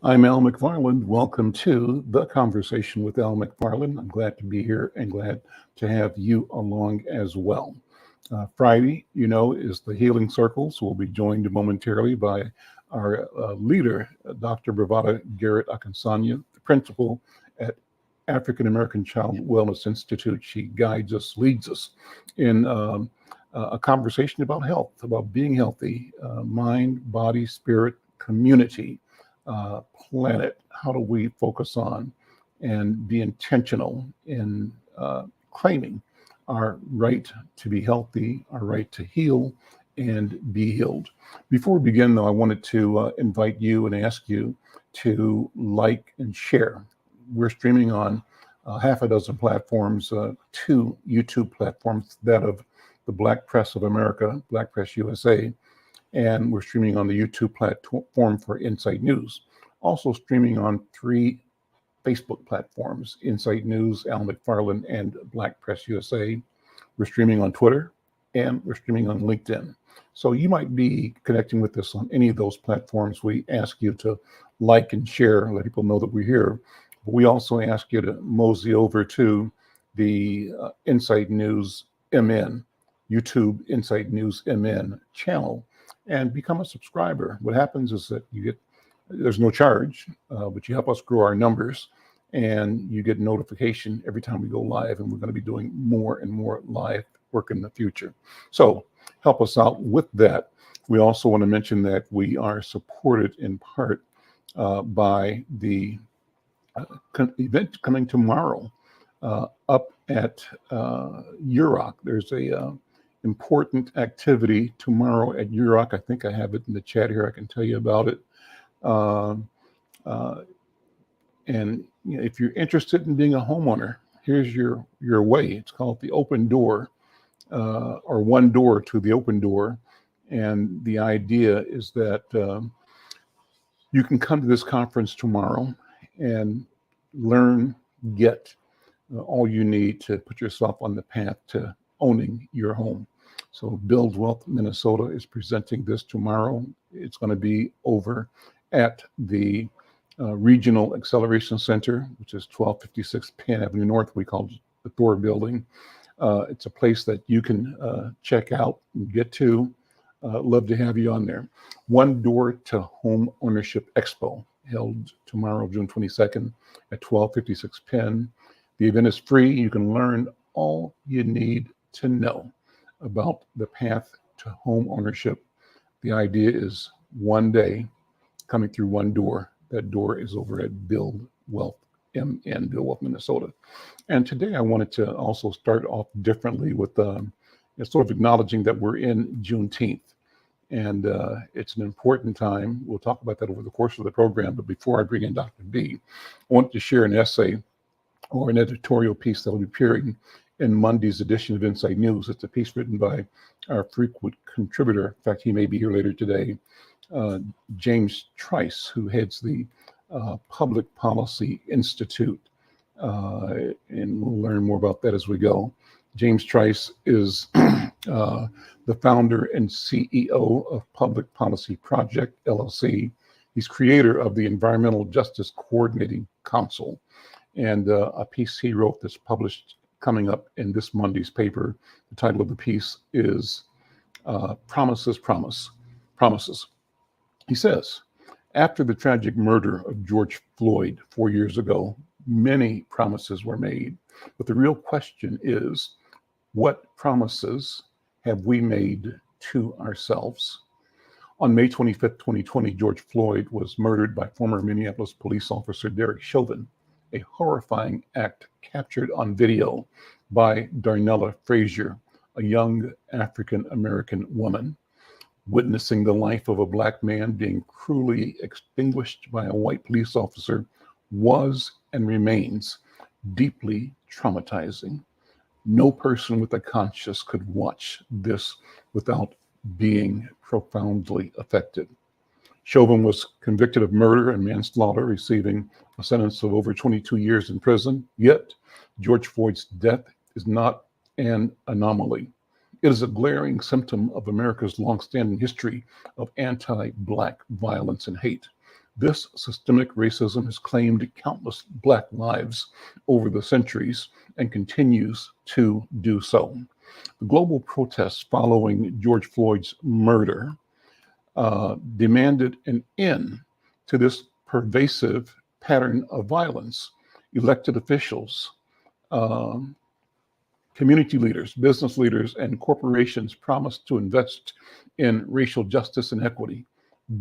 I'm Al McFarlane. Welcome to the Conversation with Al McFarlane. I'm glad to be here and glad to have you along as well. Friday, is the Healing Circle, so we'll be joined momentarily by our leader, Dr. BraVada Garrett Akinsanya, the principal at African American Child Wellness Institute. She guides us, leads us in a conversation about health, about being healthy, mind, body, spirit, community, planet. How do we focus on and be intentional in claiming our right to be healthy, our right to heal and be healed? Before we begin, though, I wanted to invite you and ask you to like and share. We're streaming on half a dozen platforms, 2 YouTube platforms, that of the Black Press of America, Black Press USA, and we're streaming on the YouTube platform for Insight News. Also streaming on 3 Facebook platforms, Insight News, Al McFarlane, and Black Press USA. We're streaming on Twitter, and we're streaming on LinkedIn. So you might be connecting with us on any of those platforms. We ask you to like and share, let people know that we're here. But we also ask you to mosey over to the Insight News MN, YouTube Insight News MN channel, and become a subscriber. What happens is that there's no charge, but you help us grow our numbers, and you get notification every time we go live, and we're going to be doing more and more live work in the future. So help us out with that. We also want to mention that we are supported in part by the event coming tomorrow up at UROC. There's a important activity tomorrow at UROC. I think I have it in the chat here. I can tell you about it. And if you're interested in being a homeowner, here's your way. It's called the Open Door, or One Door to the Open Door. And the idea is that you can come to this conference tomorrow and get all you need to put yourself on the path to owning your home. So Build Wealth Minnesota is presenting this tomorrow. It's going to be over at the Regional Acceleration Center, which is 1256 Penn Avenue North. We call it the Thor Building. It's a place that you can check out and get to. Love to have you on there. One Door to Home Ownership Expo, held tomorrow, June 22nd at 1256 Penn. The event is free. You can learn all you need to know about the path to home ownership. The idea is one day coming through one door. That door is over at Build Wealth MN, Build Wealth Minnesota. And today I wanted to also start off differently with sort of acknowledging that we're in Juneteenth. And it's an important time. We'll talk about that over the course of the program. But before I bring in Dr. B, I want to share an essay or an editorial piece that will be appearing in Monday's edition of Insight News. It's a piece written by our frequent contributor. In fact, he may be here later today, James Trice, who heads the Public Policy Institute. And we'll learn more about that as we go. James Trice is the founder and CEO of Public Policy Project, LLC. He's creator of the Environmental Justice Coordinating Council. And a piece he wrote that's published coming up in this Monday's paper. The title of the piece is Promises. He says, after the tragic murder of George Floyd 4 years ago, many promises were made. But the real question is, what promises have we made to ourselves? On May 25th, 2020, George Floyd was murdered by former Minneapolis police officer Derek Chauvin, a horrifying act captured on video by Darnella Frazier, a young African-American woman. Witnessing the life of a Black man being cruelly extinguished by a white police officer was and remains deeply traumatizing. No person with a conscience could watch this without being profoundly affected. Chauvin was convicted of murder and manslaughter, receiving a sentence of over 22 years in prison. Yet, George Floyd's death is not an anomaly. It is a glaring symptom of America's longstanding history of anti-Black violence and hate. This systemic racism has claimed countless Black lives over the centuries and continues to do so. The global protests following George Floyd's murder demanded an end to this pervasive pattern of violence. Elected officials, community leaders, business leaders, and corporations promised to invest in racial justice and equity.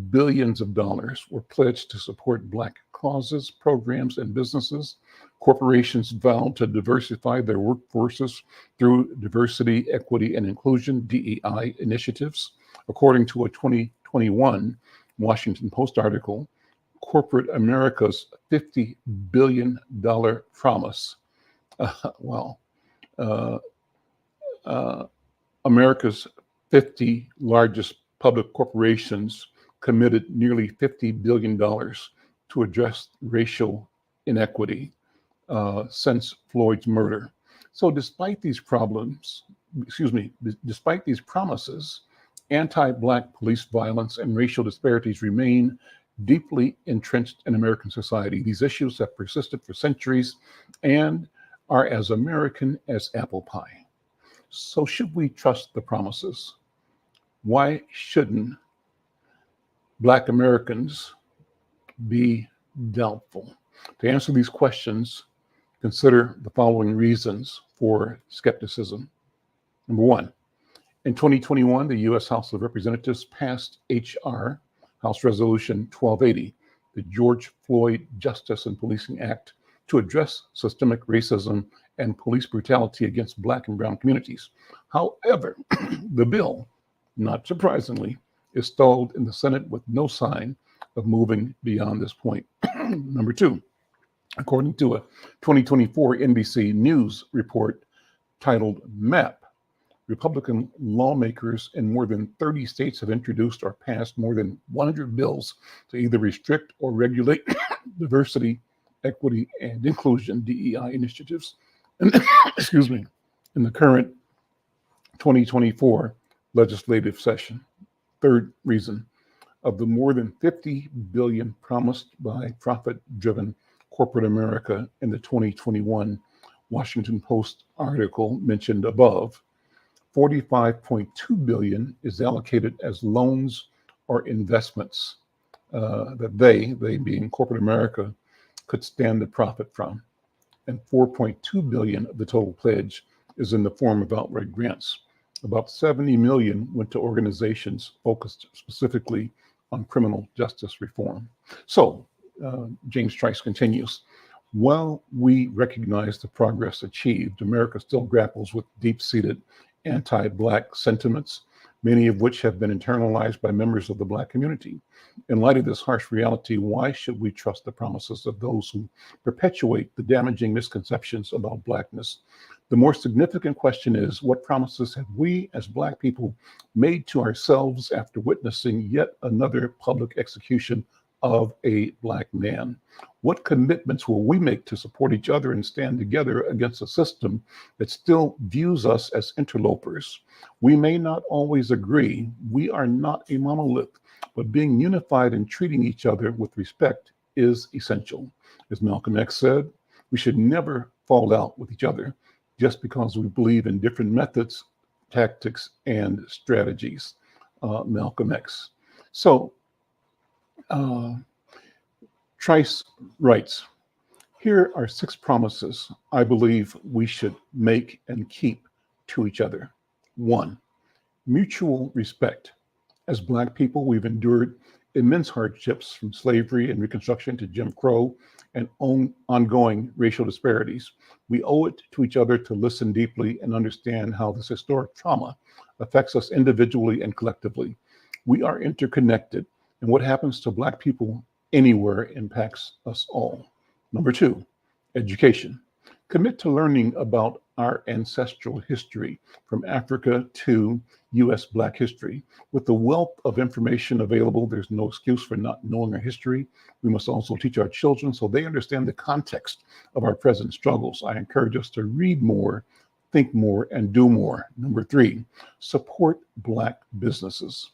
Billions of dollars were pledged to support Black causes, programs, and businesses. Corporations vowed to diversify their workforces through diversity, equity, and inclusion (DEI) initiatives. According to a 2021 Washington Post article, corporate America's $50 billion promise. Wow. America's 50 largest public corporations committed nearly $50 billion to address racial inequity since Floyd's murder. So despite these promises, anti-Black police violence and racial disparities remain deeply entrenched in American society. These issues have persisted for centuries and are as American as apple pie. So should we trust the promises? Why shouldn't Black Americans be doubtful? To answer these questions, consider the following reasons for skepticism. Number one, in 2021, the U.S. House of Representatives passed H.R. House Resolution 1280, the George Floyd Justice and Policing Act, to address systemic racism and police brutality against Black and brown communities. However, the bill, not surprisingly, is stalled in the Senate with no sign of moving beyond this point. Number two, according to a 2024 NBC News report titled MAP, Republican lawmakers in more than 30 states have introduced or passed more than 100 bills to either restrict or regulate diversity, equity, and inclusion (DEI) initiatives. And, in the current 2024 legislative session. Third reason, of the more than $50 billion promised by profit-driven corporate America in the 2021 Washington Post article mentioned above, $45.2 billion is allocated as loans or investments that they being corporate America, could stand to profit from. And $4.2 billion of the total pledge is in the form of outright grants. About $70 million went to organizations focused specifically on criminal justice reform. So, James Trice continues, while we recognize the progress achieved, America still grapples with deep-seated anti-Black sentiments, many of which have been internalized by members of the Black community. In light of this harsh reality, why should we trust the promises of those who perpetuate the damaging misconceptions about Blackness? The more significant question is, what promises have we as Black people made to ourselves after witnessing yet another public execution of a Black man? What commitments will we make to support each other and stand together against a system that still views us as interlopers? We may not always agree. We are not a monolith, but being unified and treating each other with respect is essential. As Malcolm X said, we should never fall out with each other just because we believe in different methods, tactics, and strategies. Malcolm X. So, Trice writes, here are 6 promises I believe we should make and keep to each other. 1, mutual respect. As Black people, we've endured immense hardships from slavery and Reconstruction to Jim Crow and ongoing racial disparities. We owe it to each other to listen deeply and understand how this historic trauma affects us individually and collectively. We are interconnected, and what happens to Black people anywhere impacts us all. Number 2, education. Commit to learning about our ancestral history from Africa to U.S. Black history. With the wealth of information available, there's no excuse for not knowing our history. We must also teach our children so they understand the context of our present struggles. I encourage us to read more, think more, and do more. Number 3, support Black businesses.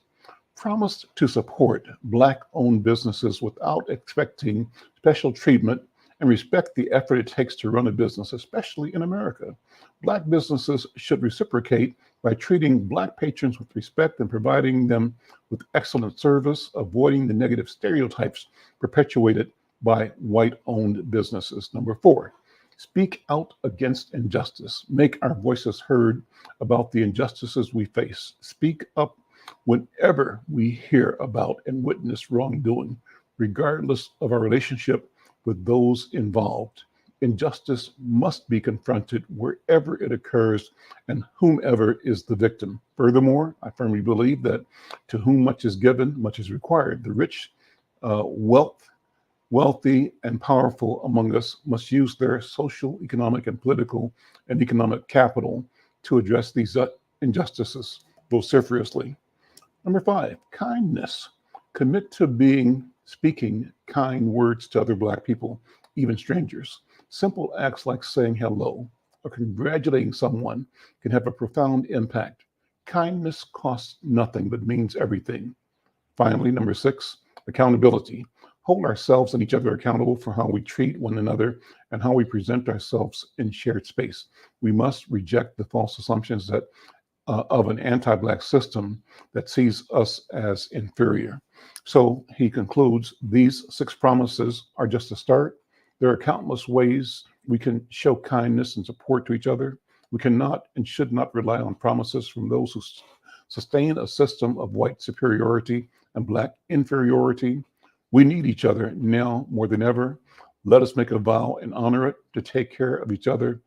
promised to support Black-owned businesses without expecting special treatment and respect the effort it takes to run a business, especially in America. Black businesses should reciprocate by treating Black patrons with respect and providing them with excellent service, avoiding the negative stereotypes perpetuated by white-owned businesses. Number 4, speak out against injustice. Make our voices heard about the injustices we face. Speak up whenever we hear about and witness wrongdoing, regardless of our relationship with those involved. Injustice must be confronted wherever it occurs and whomever is the victim. Furthermore, I firmly believe that to whom much is given, much is required. The rich, wealthy, and powerful among us must use their social, economic, and political and economic capital to address these injustices vociferously. Number 5, kindness. Commit to speaking kind words to other Black people, even strangers. Simple acts like saying hello or congratulating someone can have a profound impact. Kindness costs nothing but means everything. Finally, number 6, accountability. Hold ourselves and each other accountable for how we treat one another and how we present ourselves in shared space. We must reject the false assumptions that of an anti-Black system that sees us as inferior. So he concludes, these 6 promises are just a start. There are countless ways we can show kindness and support to each other. We cannot and should not rely on promises from those who sustain a system of white superiority and Black inferiority. We need each other now more than ever. Let us make a vow and honor it to take care of each other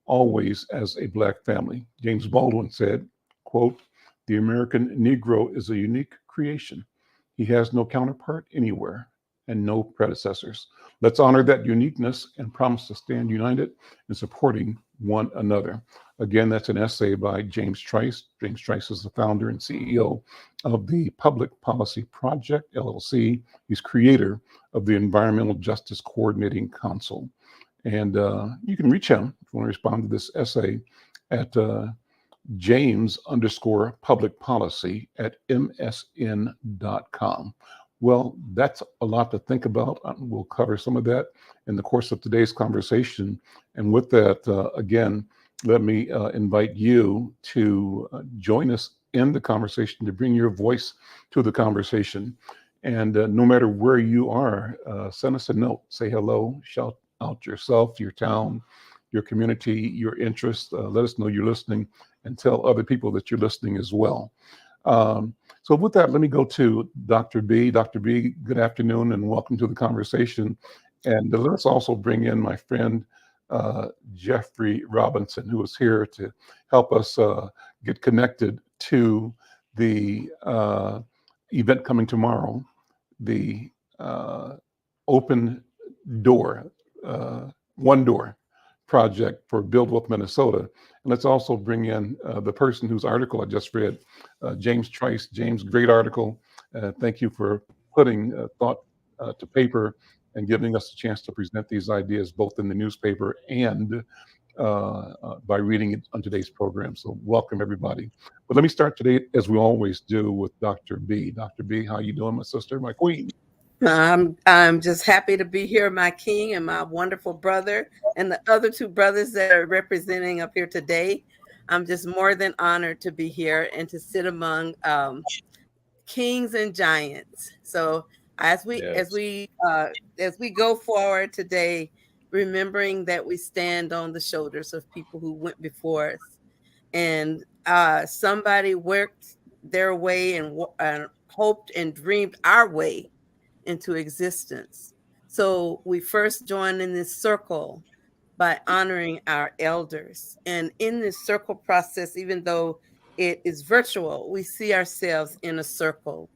always as a Black family. James Baldwin said, quote, "The American Negro is a unique creation. He has no counterpart anywhere and no predecessors. Let's honor that uniqueness and promise to stand united in supporting one another." Again, that's an essay by James Trice. James Trice is the founder and CEO of the Public Policy Project, LLC. He's creator of the Environmental Justice Coordinating Council. And you can reach him if you want to respond to this essay at james_publicpolicy@msn.com. Well, that's a lot to think about. We'll cover some of that in the course of today's conversation. And with that, again, let me invite you to join us in the conversation, to bring your voice to the conversation. And no matter where you are, send us a note, say hello, shout out yourself, your town, your community, your interests. Let us know you're listening and tell other people that you're listening as well. So with that, let me go to Dr. B. Dr. B, good afternoon and welcome to the conversation. And let us also bring in my friend, Jeffrey Robinson, who is here to help us get connected to the event coming tomorrow, the Open Door, One Door project for Build Wealth Minnesota. And let's also bring in the person whose article I just read, James Trice. James, great article. Thank you for putting thought to paper and giving us a chance to present these ideas both in the newspaper and by reading it on today's program. So welcome everybody. But let me start today, as we always do, with Dr. B. Dr. B, how you doing, my sister, my queen? I'm just happy to be here, my king and my wonderful brother and the other 2 brothers that are representing up here today. I'm just more than honored to be here and to sit among kings and giants. So as we go forward today, remembering that we stand on the shoulders of people who went before us, and somebody worked their way and hoped and dreamed our way into existence. So we first join in this circle by honoring our elders. And in this circle process, even though it is virtual, we see ourselves in a circle.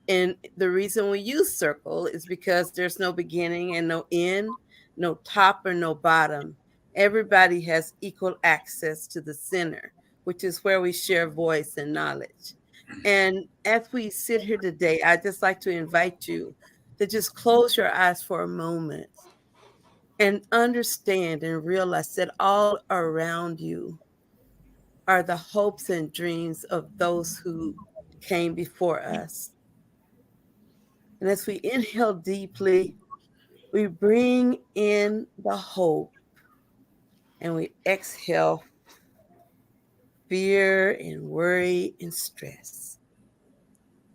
And the reason we use circle is because there's no beginning and no end, no top or no bottom. Everybody has equal access to the center, which is where we share voice and knowledge. And as we sit here today, I'd just like to invite you to just close your eyes for a moment and understand and realize that all around you are the hopes and dreams of those who came before us. And as we inhale deeply, we bring in the hope and we exhale fear and worry and stress.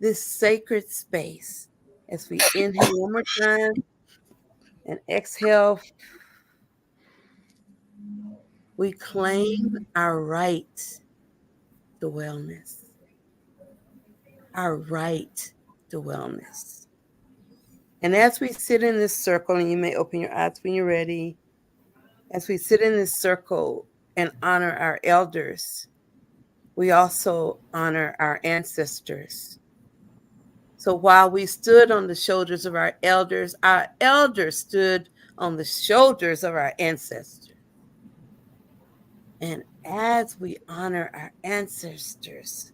This sacred space, as we inhale one more time and exhale, we claim our right to wellness, our right to wellness. And as we sit in this circle, and you may open your eyes when you're ready, as we sit in this circle and honor our elders, we also honor our ancestors. So while we stood on the shoulders of our elders stood on the shoulders of our ancestors. And as we honor our ancestors,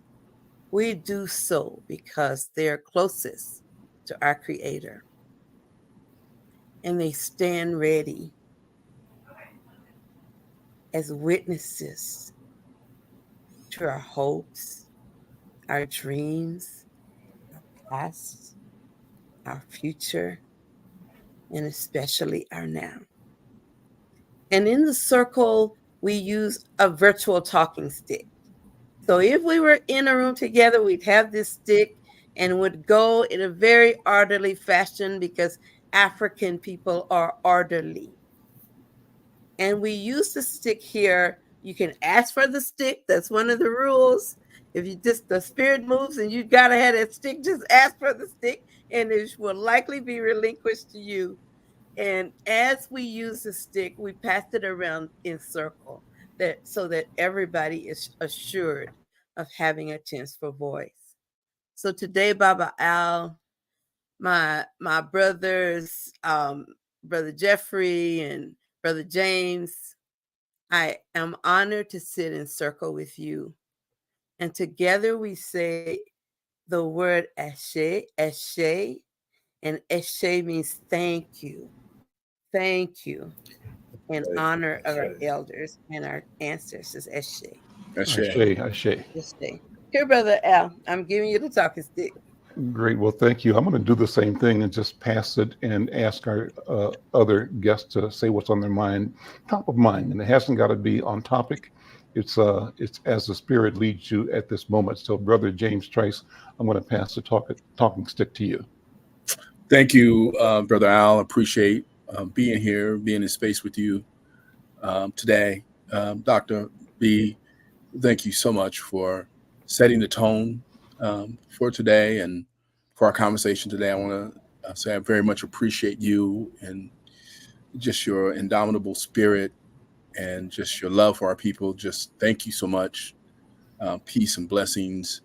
we do so because they're closest to our Creator. And they stand ready as witnesses to our hopes, our dreams, our past, our future, and especially our now. And in the circle, we use a virtual talking stick. So if we were in a room together, we'd have this stick and would go in a very orderly fashion because African people are orderly. And we use the stick here. You can ask for the stick. That's one of the rules. If you just, the spirit moves and you got to have that stick, just ask for the stick and it will likely be relinquished to you. And as we use the stick, we pass it around in circle so that everybody is assured of having a chance for voice. So today, Baba Al, my brothers, Brother Jeffrey and Brother James, I am honored to sit in circle with you. And together we say the word Eshe, Eshe, and Eshe means thank you. Thank you. In honor of our elders and our ancestors, Eshe. Ashe. Eshe. Here, Brother Al, I'm giving you the talking stick. Great. Well, thank you. I'm going to do the same thing and just pass it and ask our other guests to say what's on their mind, top of mind, and it hasn't got to be on topic. It's as the spirit leads you at this moment. So, Brother James Trice, I'm going to pass the talking stick to you. Thank you, Brother Al. Appreciate being here, being in space with you today. Dr. B, thank you so much for setting the tone for today and for our conversation today. I want to say I very much appreciate you and just your indomitable spirit and just your love for our people. Just thank you so much. Peace and blessings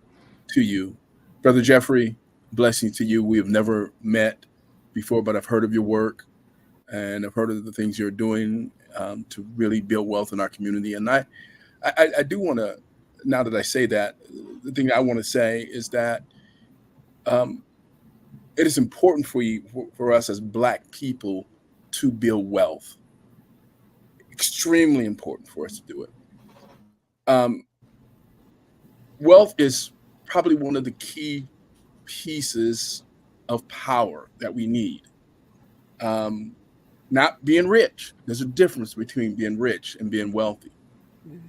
to you. Brother Jeffrey, blessings to you. We have never met before, but I've heard of your work and I've heard of the things you're doing to really build wealth in our community. And I do want to, now that I say that, the thing I want to say is that it is important for us as Black people to build wealth. Extremely important for us to do it. Wealth is probably one of the key pieces of power that we need. Not being rich. There's a difference between being rich and being wealthy.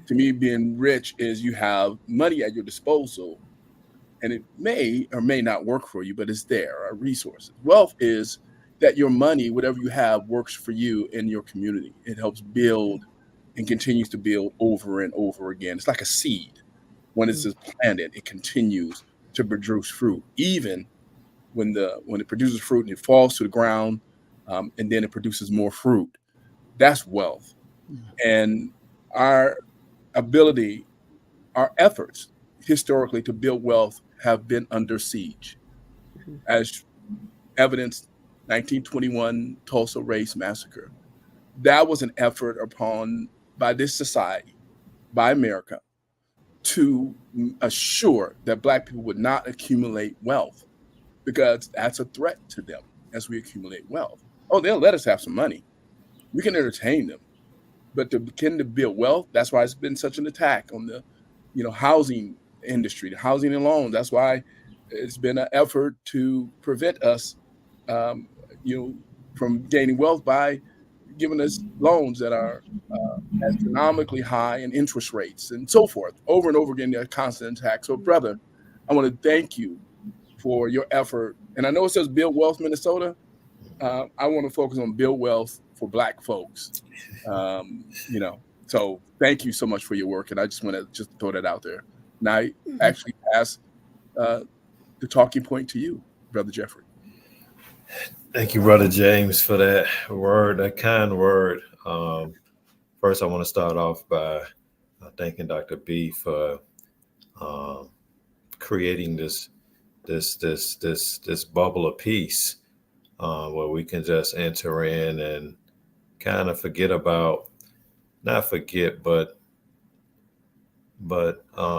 To me, being rich is you have money at your disposal and it may or may not work for you, but it's there, are resources. Wealth is that your money, whatever you have, works for you in your community. It helps build and continues to build over and over again. It's like a seed. When it's planted, it continues to produce fruit, even when it produces fruit and it falls to the ground, and then it produces more fruit. That's wealth. And our ability, our efforts historically to build wealth have been under siege. As evidenced, 1921 Tulsa Race Massacre. That was an effort by this society, by America, to assure that Black people would not accumulate wealth, because that's a threat to them as we accumulate wealth. Oh, they'll let us have some money. We can entertain them. But to begin to build wealth, that's why it's been such an attack on the housing industry, the housing and loans. That's why it's been an effort to prevent us um, from gaining wealth by giving us loans that are astronomically high and interest rates and so forth, over and over again, a constant attack. So, brother, I want to thank you for your effort. And I know it says Build Wealth Minnesota. I want to focus on Build Wealth for Black folks. So thank you so much for your work. And I just want to just throw that out there. Now I actually pass the talking point to you, Brother Jeffrey. Thank you, Brother James, for that word, that kind word. First, I want to start off by thanking Dr. B for creating this bubble of peace where we can just enter in and kind of forget about, not forget, but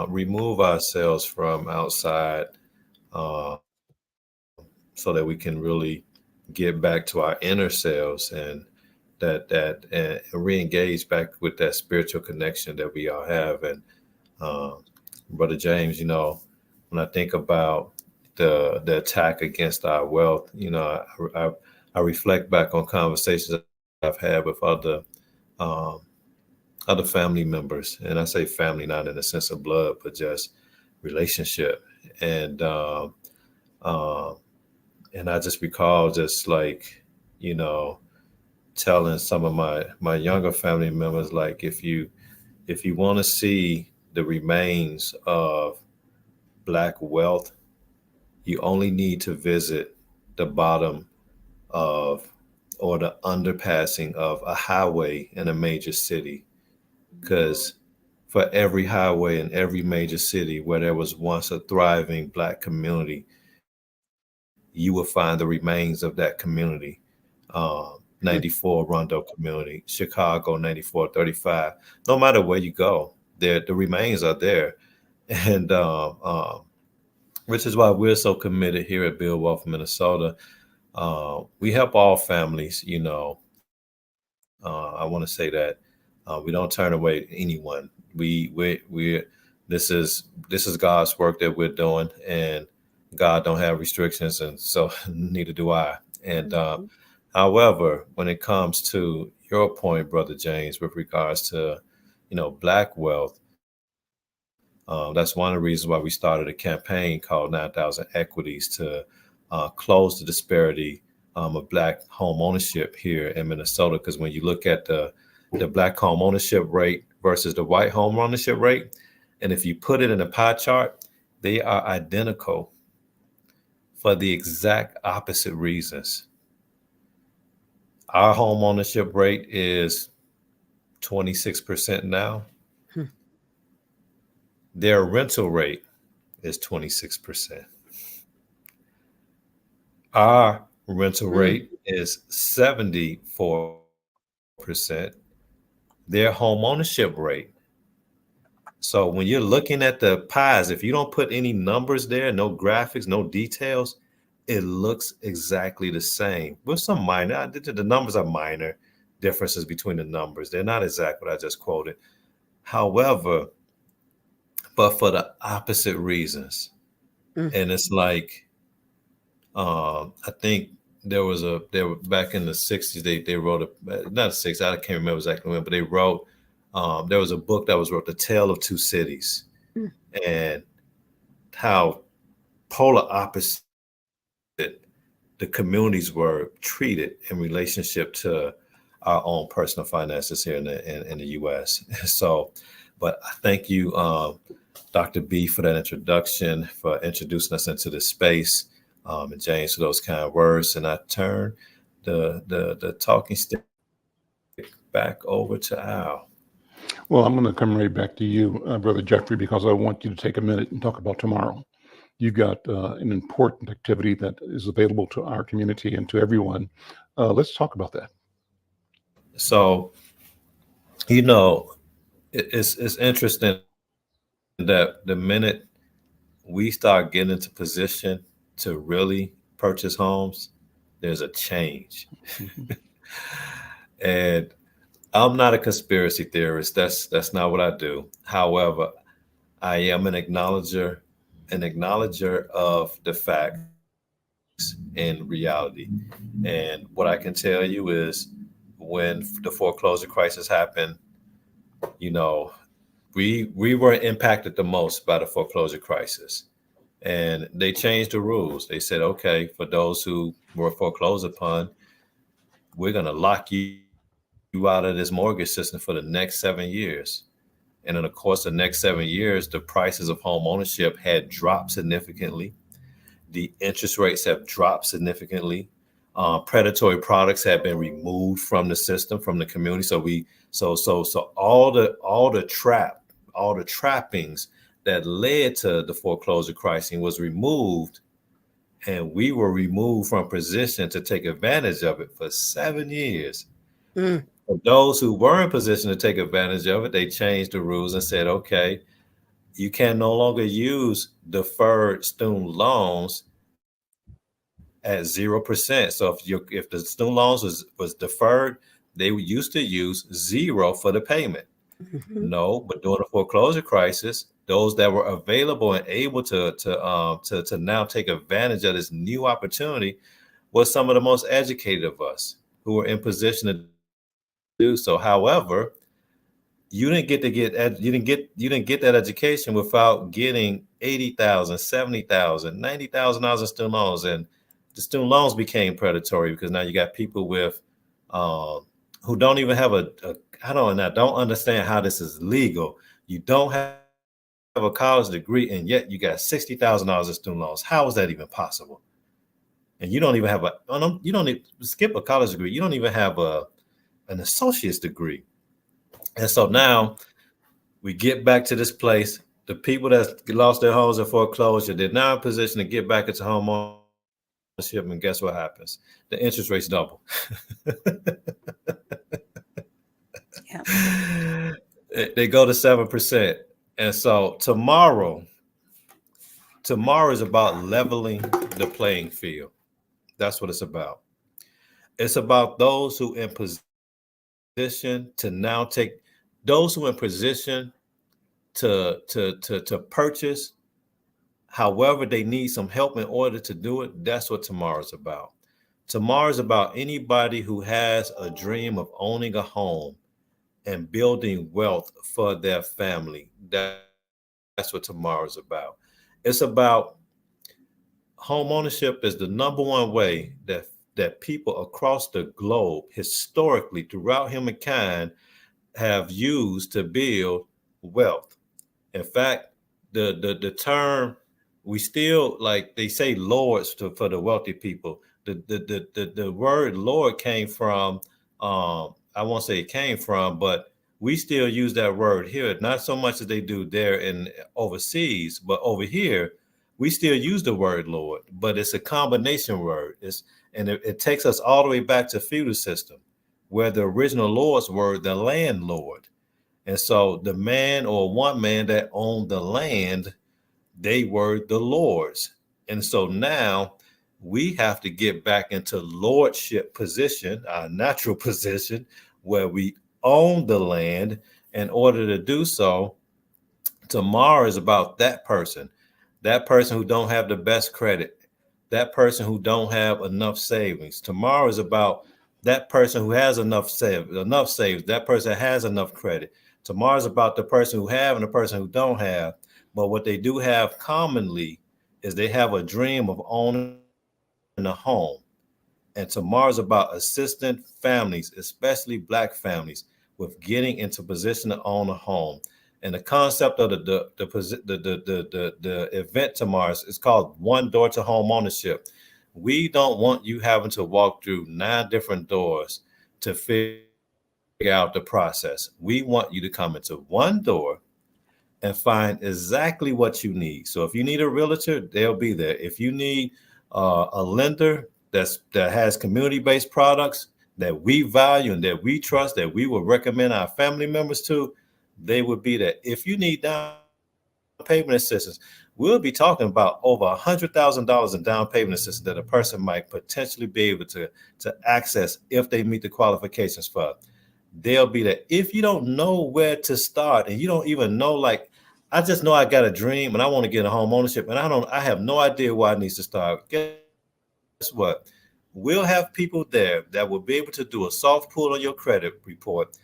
remove ourselves from outside so that we can really get back to our inner selves and and re-engage back with that spiritual connection that we all have. And Brother James, when I think about the attack against our wealth, I reflect back on conversations I've had with other family members, and I say family not in the sense of blood, but just relationship. And I just recall just like, telling some of my younger family members, like, if you want to see the remains of Black wealth, you only need to visit the bottom of or the underpassing of a highway in a major city. Because for every highway in every major city where there was once a thriving Black community, you will find the remains of that community. 94 Rondo community, Chicago 9435. No matter where you go, the remains are there. And which is why we're so committed here at Build Wealth Minnesota. We help all families, I want to say that we don't turn away anyone. This is God's work that we're doing, and God don't have restrictions, and so neither do I. And however, when it comes to your point, Brother James, with regards to Black wealth, that's one of the reasons why we started a campaign called 9,000 Equities to close the disparity of Black home ownership here in Minnesota. Because when you look at the Black home ownership rate versus the white home ownership rate, and if you put it in a pie chart, they are identical for the exact opposite reasons. Our home ownership rate is 26% now. Their rental rate is 26%. Our rental rate is 74%. Their home ownership rate. So when you're looking at the pies, if you don't put any numbers there, no graphics, no details, it looks exactly the same with some minor, the numbers are minor differences between the numbers. They're not exact what I just quoted. However, but for the opposite reasons. And it's like, I think there were back in the 60s, they wrote not 60s, I can't remember exactly when, but they wrote, there was a book that was wrote, The Tale of Two Cities, and how polar opposite the communities were treated in relationship to our own personal finances here in the U.S. So, but I thank you, Dr. B, for that introduction, for introducing us into this space, and James for those kind of words. And I turn the talking stick back over to Al. Well, I'm going to come right back to you, Brother Jeffrey, because I want you to take a minute and talk about tomorrow. You've got an important activity that is available to our community and to everyone. Let's talk about that. So, it's interesting that the minute we start getting into position to really purchase homes, there's a change. And I'm not a conspiracy theorist. That's not what I do. However, I am an acknowledger of the fact in reality. And what I can tell you is when the foreclosure crisis happened, you know, we were impacted the most by the foreclosure crisis. And they changed the rules. They said, okay, for those who were foreclosed upon, we're going to lock you out of this mortgage system for the next 7 years. And in the course of the next 7 years, the prices of home ownership had dropped significantly. The interest rates have dropped significantly. Predatory products have been removed from the system, from the community. So all the trappings that led to the foreclosure crisis was removed, and we were removed from position to take advantage of it for 7 years. Mm. For those who were in position to take advantage of it, they changed the rules and said, okay, you can no longer use deferred student loans at 0%. So if the student loans was deferred, they used to use 0 for the payment. Mm-hmm. No, but during the foreclosure crisis, those that were available and able to now take advantage of this new opportunity was some of the most educated of us who were in position to do so. However, you didn't get that education without getting $80,000, $70,000, $90,000 in student loans, and the student loans became predatory because now you got people with who don't even have I don't understand how this is legal. You don't have a college degree, and yet you got $60,000 in student loans. How is that even possible? And you don't even have you don't need to skip a college degree. You don't even have an associate's degree. And so now we get back to this place. The people that lost their homes in foreclosure, they're now in position to get back into home ownership, and guess what happens? The interest rates double. Yeah. They go to 7%. And so tomorrow is about leveling the playing field. That's what it's about. It's about those who in position to now take those who in position to purchase. However, they need some help in order to do it. That's what tomorrow's about. Tomorrow's about anybody who has a dream of owning a home and building wealth for their family. That's what tomorrow's about. It's about home ownership is the number one way that people across the globe historically throughout humankind have used to build wealth. In fact, the term, we still, like they say, lords for the wealthy people. The word Lord came from, I won't say it came from, but we still use that word here, not so much as they do there in overseas, but over here, we still use the word Lord, but it's a combination word. It takes us all the way back to feudal system, where the original lords were the landlord. And so the man or one man that owned the land, they were the lords. And so now we have to get back into lordship position, our natural position, where we own the land. In order to do so, tomorrow is about that person who don't have the best credit, that person who don't have enough savings. Tomorrow is about that person who has enough savings, that person has enough credit. Tomorrow is about the person who have and the person who don't have. But what they do have commonly is they have a dream of owning a home. And tomorrow is about assisting families, especially Black families, with getting into position to own a home. And the concept of the event tomorrow is called One Door to Home Ownership. We don't want you having to walk through 9 different doors to figure out the process. We want you to come into one door and find exactly what you need. So if you need a realtor, they'll be there. If you need a lender that has community-based products that we value and that we trust, that we will recommend our family members to, they would be there. If you need down payment assistance, we'll be talking about over $100,000 in down payment assistance that a person might potentially be able to access if they meet the qualifications for it. They'll be there. If you don't know where to start and you don't even know, like, I just know I got a dream and I want to get a home ownership and I have no idea where I need to start. Guess what? We'll have people there that will be able to do a soft pull on your credit report,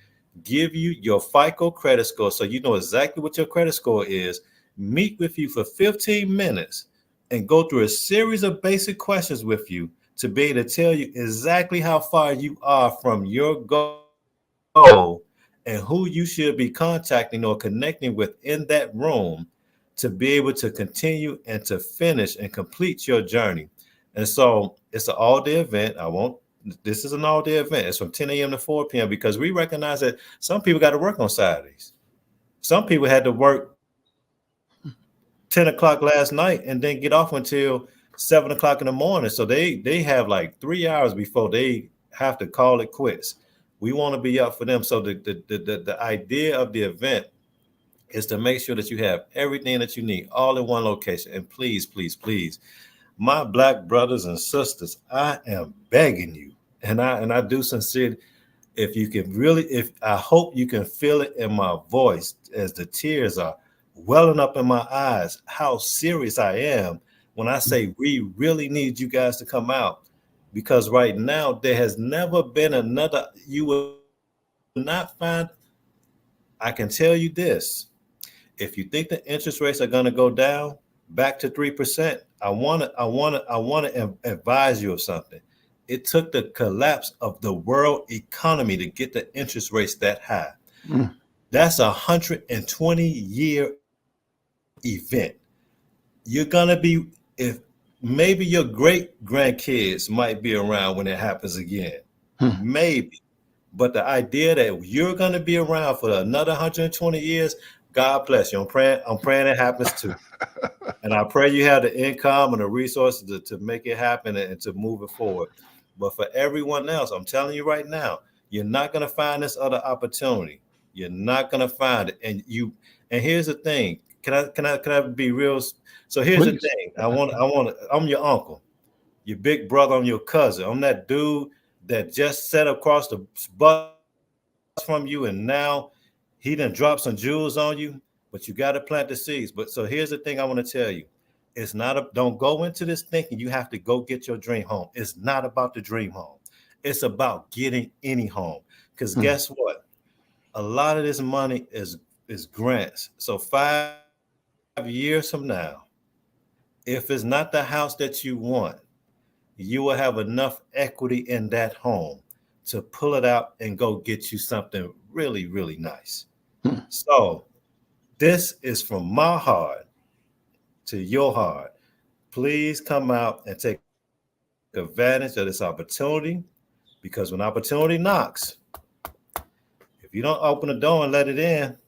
give you your FICO credit score so you know exactly what your credit score is, meet with you for 15 minutes, and go through a series of basic questions with you to be able to tell you exactly how far you are from your goal and who you should be contacting or connecting with in that room to be able to continue and to finish and complete your journey. And so it's an all-day event. This is an all-day event. It's from 10 a.m. to 4 p.m. because we recognize that some people got to work on Saturdays. Some people had to work 10 o'clock last night and then get off until 7 o'clock in the morning. So they have like 3 hours before they have to call it quits. We want to be up for them. So the idea of the event is to make sure that you have everything that you need all in one location. And please, please, please, my Black brothers and sisters, I am begging you, and I do sincerely, if you can really, if I hope you can feel it in my voice as the tears are welling up in my eyes, how serious I am when I say we really need you guys to come out, because right now there has never been another. You will not find. I can tell you this: if you think the interest rates are going to go down back to 3%, I want to advise you of something. It took the collapse of the world economy to get the interest rates that high. That's a 120-year event. You're going to be, if maybe your great grandkids might be around when it happens again, maybe. But the idea that you're going to be around for another 120 years, God bless you. I'm praying it happens too. And I pray you have the income and the resources to make it happen and to move it forward. But for everyone else, I'm telling you right now, you're not going to find this other opportunity. You're not going to find it. And here's the thing. Can I be real? So here's Please. the thing. I'm your uncle, your big brother, I'm your cousin. I'm that dude that just sat across the bus from you, and now he done dropped some jewels on you, but you got to plant the seeds. But so here's the thing I want to tell you. It's not don't go into this thinking you have to go get your dream home. It's not about the dream home. It's about getting any home. Because guess what? A lot of this money is grants. So 5 years from now, if it's not the house that you want, you will have enough equity in that home to pull it out and go get you something really, really nice. So this is from my heart to your heart. Please come out and take advantage of this opportunity, because when opportunity knocks, if you don't open the door and let it in,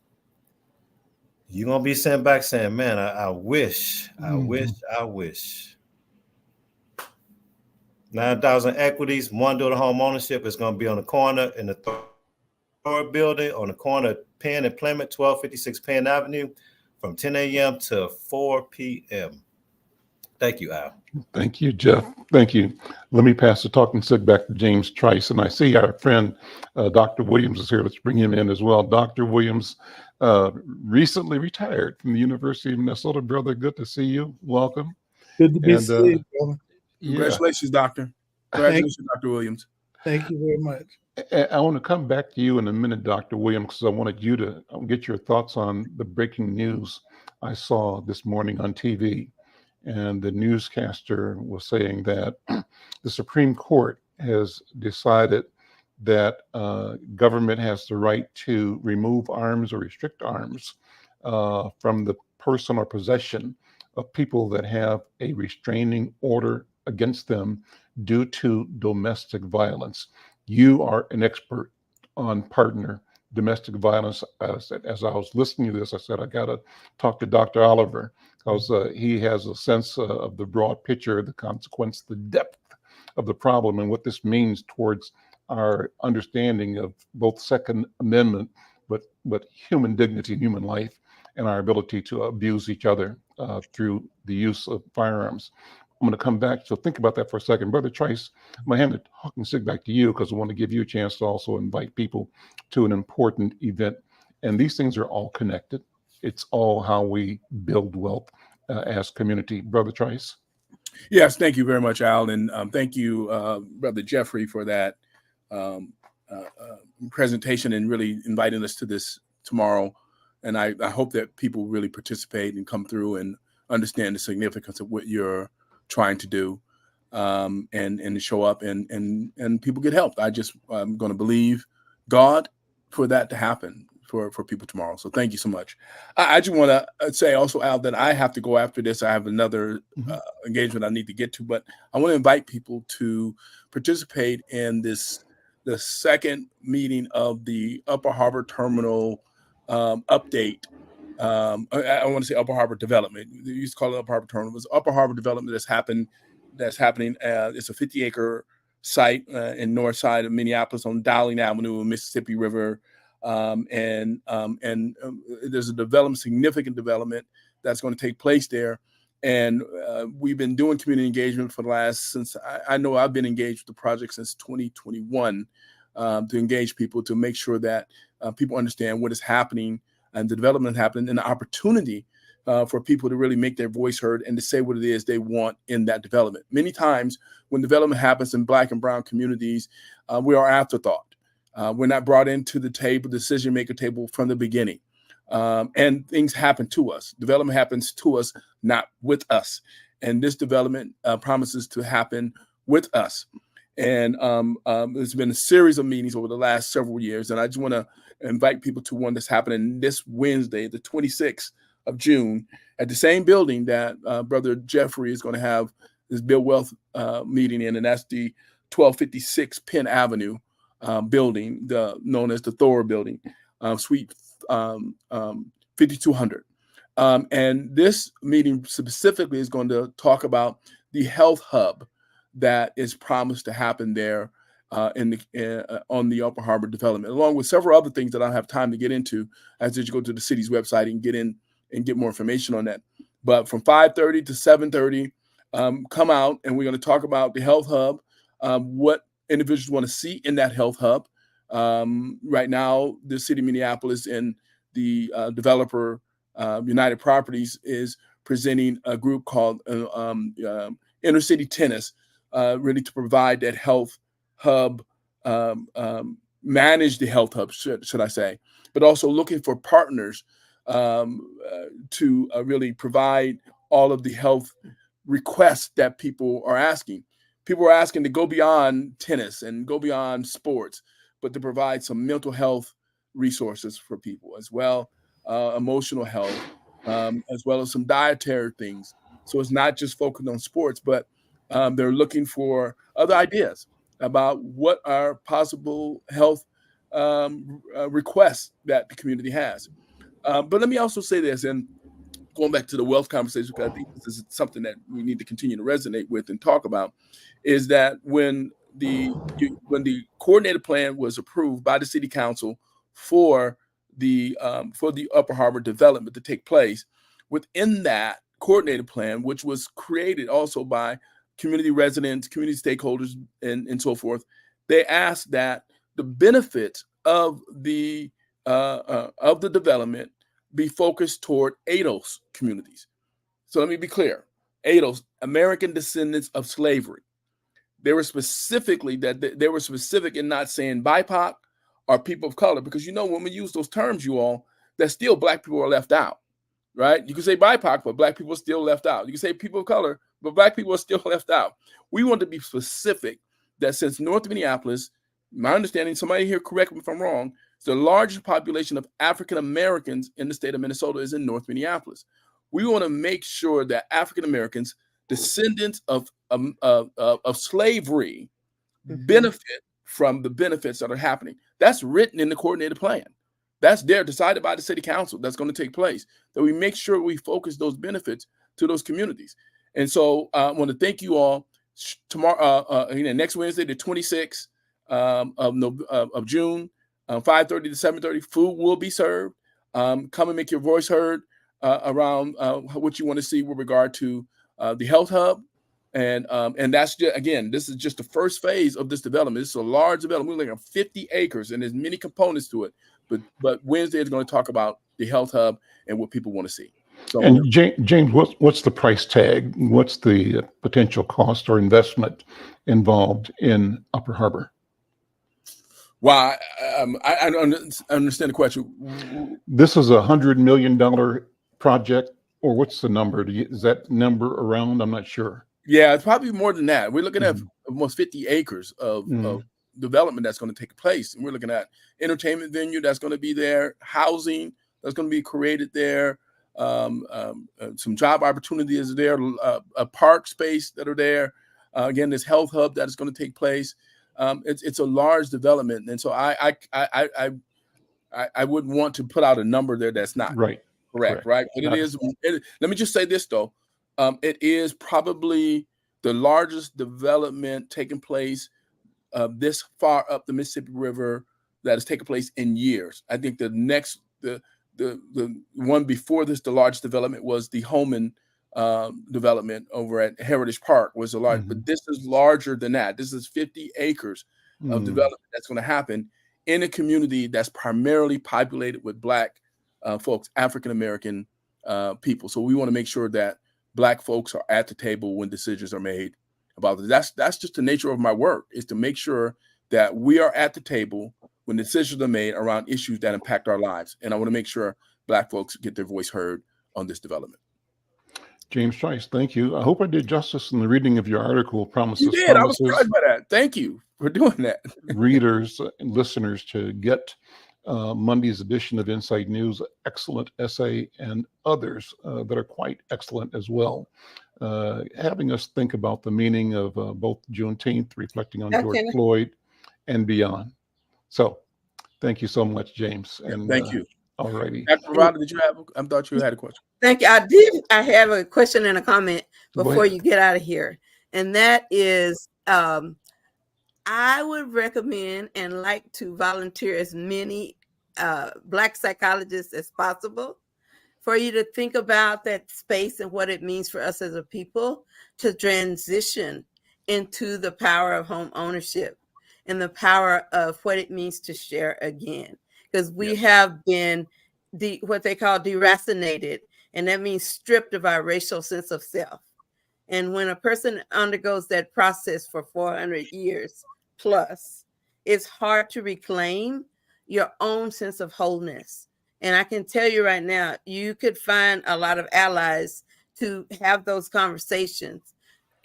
you're going to be sent back saying, man, I wish. 9,000 equities, one door to home ownership is going to be on the corner in the third building on the corner of Penn and Plymouth, 1256 Penn Avenue, from 10 a.m. to 4 p.m. Thank you, Al. Thank you, Jeff. Thank you. Let me pass the talking stick back to James Trice. And I see our friend, Dr. Williams is here. Let's bring him in as well. Dr. Williams recently retired from the University of Minnesota. Brother, good to see you. Welcome. Good to be seen, brother. Congratulations, Doctor. Congratulations, Dr. Williams. Thank you very much. I want to come back to you in a minute, Dr. Williams, because I wanted you to get your thoughts on the breaking news I saw this morning on TV. And the newscaster was saying that the Supreme Court has decided that government has the right to remove arms or restrict arms from the person or possession of people that have a restraining order against them due to domestic violence. You are an expert on partner domestic violence. As I was listening to this, I said, I got to talk to Dr. Oliver, because he has a sense of the broad picture, the consequence, the depth of the problem, and what this means towards our understanding of both Second Amendment, but human dignity and human life, and our ability to abuse each other through the use of firearms. I'm going to come back. So think about that for a second. Brother Trice, I'm going to hand the talking stick back to you, because I want to give you a chance to also invite people to an important event. And these things are all connected. It's all how we build wealth as community. Brother Trice. Yes, thank you very much, Al, and thank you, Brother Jeffrey, for that presentation and really inviting us to this tomorrow. And I hope that people really participate and come through and understand the significance of what you're trying to do, and to show up and people get help. I'm going to believe God for that to happen for people tomorrow. So thank you so much. I just want to say also, Al, that I have to go after this. I have another engagement I need to get to, but I want to invite people to participate in the second meeting of the Upper Harbor Terminal update. I want to say Upper Harbor Development. They used to call it Upper Harbor Terminal. It was Upper Harbor Development that's happening. It's a 50-acre site in north side of Minneapolis on Dowling Avenue, Mississippi River. And there's a significant development that's going to take place there. And we've been doing community engagement for the last, since I know I've been engaged with the project since 2021, to engage people, to make sure that people understand what is happening and the development happening, and the opportunity for people to really make their voice heard and to say what it is they want in that development. Many times when development happens in Black and brown communities, we are afterthought. We're not brought into the decision maker table from the beginning. And things happen to us. Development happens to us, not with us. And this development promises to happen with us. And there's been a series of meetings over the last several years. And I just want to invite people to one that's happening this Wednesday, the 26th of June, at the same building that Brother Jeffrey is going to have this Build Wealth meeting in. And that's the 1256 Penn Avenue building, known as the Thor building, Suite 5200. And this meeting specifically is going to talk about the health hub that is promised to happen there on the Upper Harbor development, along with several other things that I don't have time to get into, as you go to the city's website and get in and get more information on that. But from 5:30 to 7:30, come out, and we're going to talk about the health hub, what individuals want to see in that health hub. Right now, the city of Minneapolis and the developer United Properties is presenting a group called Inner City Tennis, really to provide that health hub, manage the health hub, should I say, but also looking for partners to really provide all of the health requests that people are asking. People are asking to go beyond tennis and go beyond sports, but to provide some mental health resources for people as well, emotional health, as well as some dietary things. So it's not just focused on sports, but they're looking for other ideas about what are possible health requests that the community has. But let me also say this, and going back to the wealth conversation, because I think this is something that we need to continue to resonate with and talk about, is that when the coordinated plan was approved by the city council for the Upper Harbor development to take place, within that coordinated plan, which was created also by community residents, community stakeholders, and so forth, they asked that the benefits of the development be focused toward ADOS communities. So let me be clear. ADOS, American descendants of slavery. They were specific in not saying BIPOC or people of color, because when we use those terms, you all, that still Black people are left out, right? You can say BIPOC, but Black people are still left out. You can say people of color, but Black people are still left out. We want to be specific that since North Minneapolis, my understanding, somebody here correct me if I'm wrong, the largest population of African Americans in the state of Minnesota is in North Minneapolis. We want to make sure that African Americans, descendants of slavery, benefit from the benefits that are happening. That's written in the coordinated plan. That's there, decided by the city council. That's going to take place. That we make sure we focus those benefits to those communities. And so I want to thank you all. Tomorrow, next Wednesday, the 26th of June. 5:30 to 7:30, food will be served. Come and make your voice heard around what you want to see with regard to the health hub, and that's just, again, this is just the first phase of this development. This is a large development. We're looking at 50 acres, and there's many components to it. But Wednesday is going to talk about the health hub and what people want to see. So, And James, what's the price tag? What's the potential cost or investment involved in Upper Harbor? well, I understand the question. This is $100 million project, or what's the number? Is that number around? I'm not sure. Yeah, it's probably more than that. We're looking at Mhm. almost 50 acres of Mhm. development that's going to take place. And we're looking at entertainment venue that's going to be there, housing that's going to be created there, some job opportunities there, a park space that are there. Again, this health hub that is going to take place. It's a large development, and so I wouldn't want to put out a number there that's not Right. correct, right? But it is. Let me just say this though. It is probably the largest development taking place this far up the Mississippi River that has taken place in years. I think the next, the one before this, the largest development was the Holman development over at Heritage Park was a large, but this is larger than that. This is 50 acres of development that's going to happen in a community that's primarily populated with Black folks, African American people. So we want to make sure that Black folks are at the table when decisions are made about this. That's just the nature of my work, is to make sure that we are at the table when decisions are made around issues that impact our lives. And I want to make sure Black folks get their voice heard on this development. James Trice, thank you. I hope I did justice in the reading of your article, Promises. You did. I was surprised by that. Thank you for doing that. Readers and listeners to get Monday's edition of Insight News, excellent essay, and others that are quite excellent as well. Having us think about the meaning of both Juneteenth, reflecting on George Floyd, and beyond. So, thank you so much, James. And thank you. All righty. Dr. BraVada, did you have? I thought you had a question. Thank you. I did. I have a question and a comment before you get out of here, and that is, I would recommend and like to volunteer as many Black psychologists as possible for you to think about that space and what it means for us as a people to transition into the power of home ownership and the power of what it means to share again. Because we have been what they call deracinated, and that means stripped of our racial sense of self. And when a person undergoes that process for 400 years plus, it's hard to reclaim your own sense of wholeness. And I can tell you right now, you could find a lot of allies to have those conversations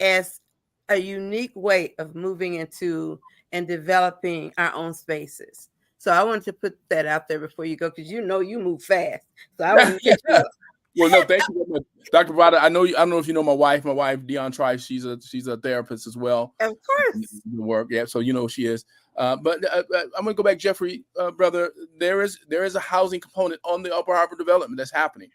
as a unique way of moving into and developing our own spaces. So I wanted to put that out there before you go, because you move fast. So I want to get you up. Well, no, thank you very much, Dr. BraVada. I don't know if you know my wife, Dion Trice. She's a therapist as well. Of course. Work, yeah. So you know who she is. But I'm gonna go back, Jeffrey, brother. There is a housing component on the Upper Harbor development that's happening.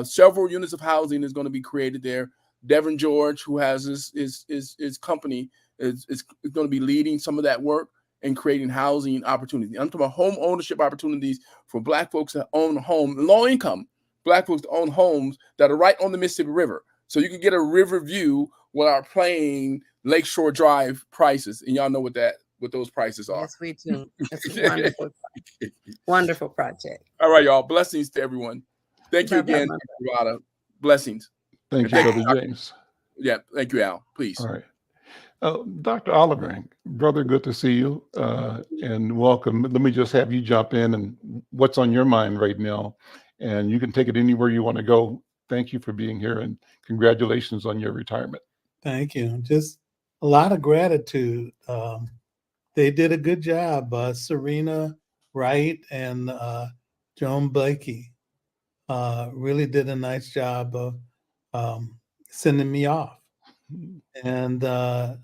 Several units of housing is going to be created there. Devin George, who has his company, is going to be leading some of that work and creating housing opportunities. I'm talking about home ownership opportunities for Black folks that own a home, low income Black folks that own homes that are right on the Mississippi River. So you can get a river view without paying Lakeshore Drive prices. And y'all know what those prices are. Yes, we do. It's a wonderful, wonderful project. All right, y'all. Blessings to everyone. Thank you again, BraVada. Blessings. Thank you, Brother James. Yeah, thank you, Al. Please. All right. Dr. Oliver, brother, good to see you and welcome. Let me just have you jump in and what's on your mind right now. And you can take it anywhere you want to go. Thank you for being here and congratulations on your retirement. Thank you. Just a lot of gratitude. They did a good job. Serena Wright and Joan Blakey really did a nice job of sending me off. And I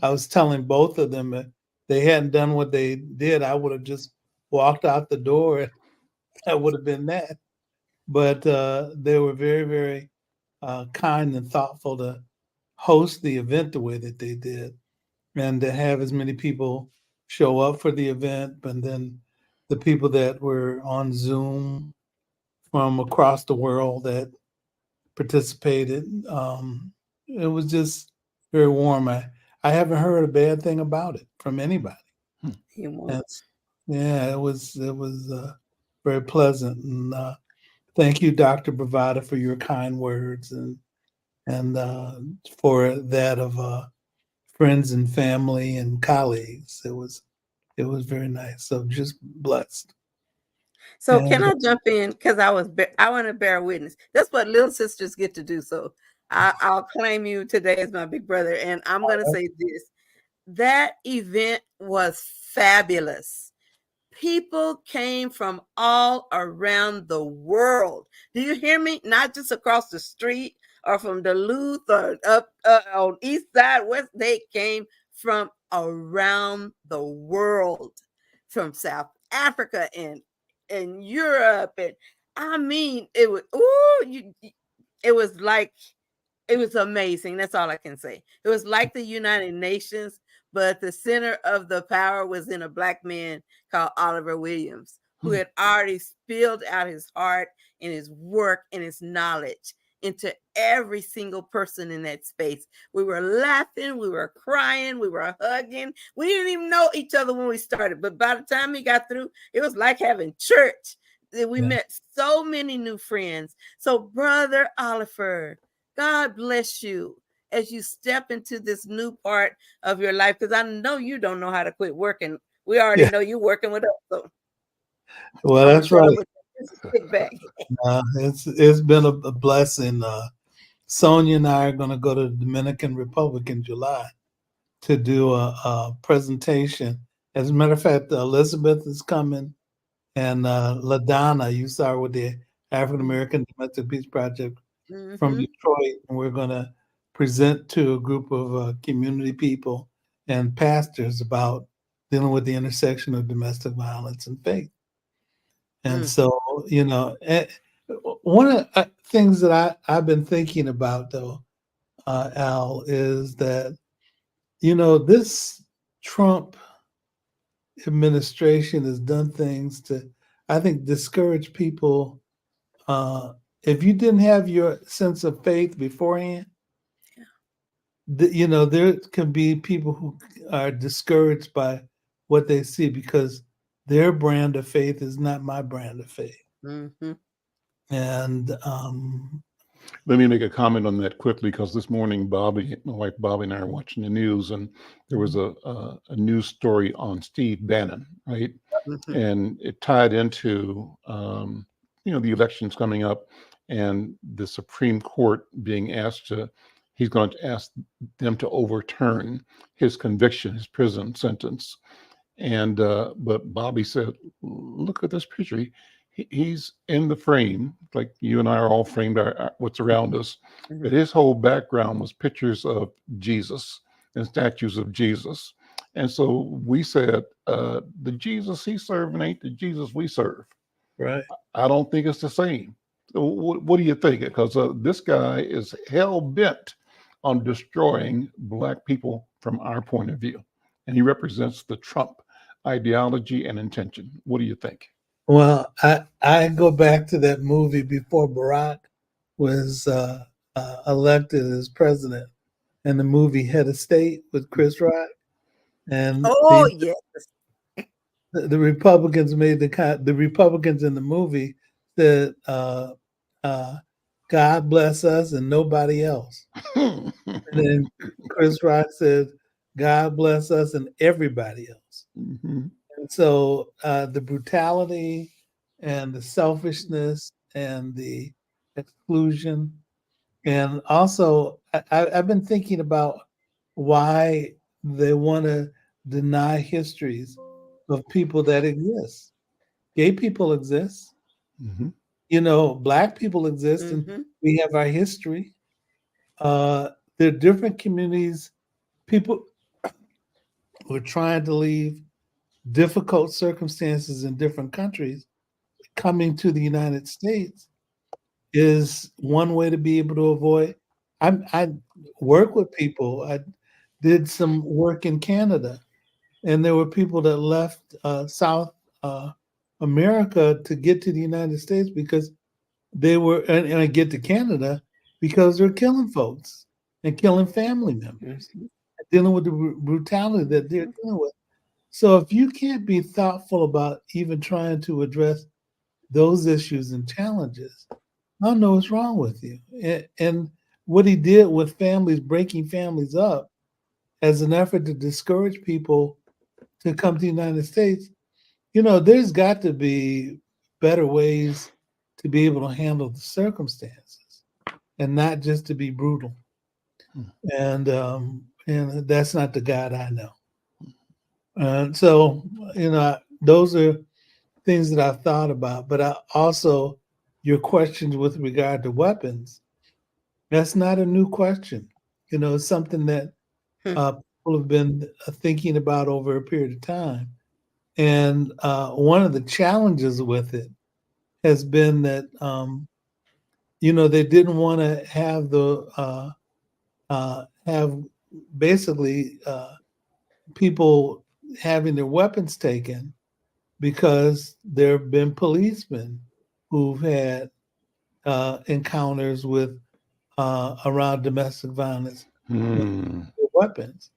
was telling both of them that they hadn't done what they did, I would have just walked out the door. That would have been that. But they were very, very kind and thoughtful to host the event the way that they did, and to have as many people show up for the event. And then the people that were on Zoom from across the world that participated, it was just very warm. I haven't heard a bad thing about it from anybody. Yeah, it was very pleasant. And thank you, Dr. BraVada, for your kind words and for that of friends and family and colleagues. It was very nice. So just blessed. So And can I jump in? Because I want to bear witness. That's what little sisters get to do. So I'll claim you today as my big brother. And I'm going to say this. That event was fabulous. People came from all around the world. Do you hear me? Not just across the street or from Duluth or up on east side, west. They came from around the world, from South Africa and Europe. And I mean, it was, it was like, it was amazing. That's all I can say. It was like the United Nations, but the center of the power was in a Black man called Oliver Williams, who had already spilled out his heart and his work and his knowledge into every single person in that space. We were laughing, we were crying, we were hugging. We didn't even know each other when we started, but by the time he got through, it was like having church. We met so many new friends. So, Brother Oliver, God bless you as you step into this new part of your life, because I know you don't know how to quit working. We already know you're working with us. So well, that's right. It's been a blessing. Sonia and I are going to go to the Dominican Republic in July to do a presentation. As a matter of fact, Elizabeth is coming, and LaDonna, you saw her with the African American Domestic Peace Project from Detroit, and we're going to present to a group of community people and pastors about dealing with the intersection of domestic violence and faith. And so, you know, one of the things that I've been thinking about, though, Al, is that, you know, this Trump administration has done things to, I think, discourage people. If you didn't have your sense of faith beforehand, you know, there can be people who are discouraged by what they see because their brand of faith is not my brand of faith. And let me make a comment on that quickly, because this morning, Bobby, my wife Bobby, and I are watching the news, and there was a news story on Steve Bannon, right? And it tied into you know, the elections coming up, and the Supreme Court being asked to, he's going to ask them to overturn his conviction, his prison sentence. And but Bobby said, "Look at this picture. He's in the frame, like you and I are all framed what's around us. But his whole background was pictures of Jesus and statues of Jesus. And so we said, the Jesus he served ain't the Jesus we serve. right. I don't think it's the same. So what do you think? Because this guy is hell bent on destroying Black people from our point of view, and he represents the Trump ideology and intention. What do you think? Well, I go back to that movie before Barack was elected as president, and the movie Head of State with Chris Rock, and the Republicans made the Republicans in the movie said, "God bless us and nobody else," and then Chris Rock said, "God bless us and everybody else." And so the brutality and the selfishness and the exclusion, and also I've been thinking about why they want to deny histories of people that exist. Gay people exist. You know, Black people exist, and we have our history. There are different communities, people who are trying to leave difficult circumstances in different countries. Coming to the United States is one way to be able to avoid. I work with people. I did some work in Canada, and there were people that left South America to get to the United States because they were, and get to Canada because they're killing folks and killing family members, dealing with the brutality that they're dealing with. So if you can't be thoughtful about even trying to address those issues and challenges, I don't know what's wrong with you. And what he did with families, breaking families up as an effort to discourage people to come to the United States, there's got to be better ways to be able to handle the circumstances and not just to be brutal. And that's not the God I know. And so, those are things that I've thought about. But I also, your questions with regard to weapons, that's not a new question. It's something that people have been thinking about over a period of time. And one of the challenges with it has been that, they didn't want to have have basically people having their weapons taken because there have been policemen who've had encounters with around domestic violence with weapons.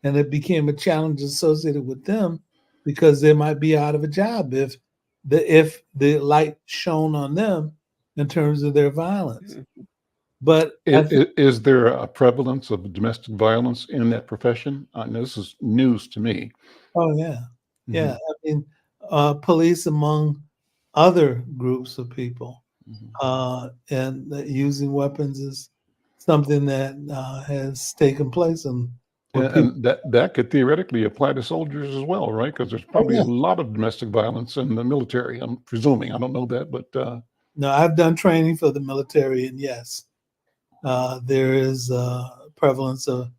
And it became a challenge associated with them because they might be out of a job if the light shone on them in terms of their violence. But Is there a prevalence of domestic violence in that profession? This is news to me. Oh, yeah. Yeah. I mean, police among other groups of people and using weapons is something that has taken place. And that could theoretically apply to soldiers as well, right? Because there's probably a lot of domestic violence in the military, I'm presuming. I don't know that, but... No, I've done training for the military, and yes, there is prevalence of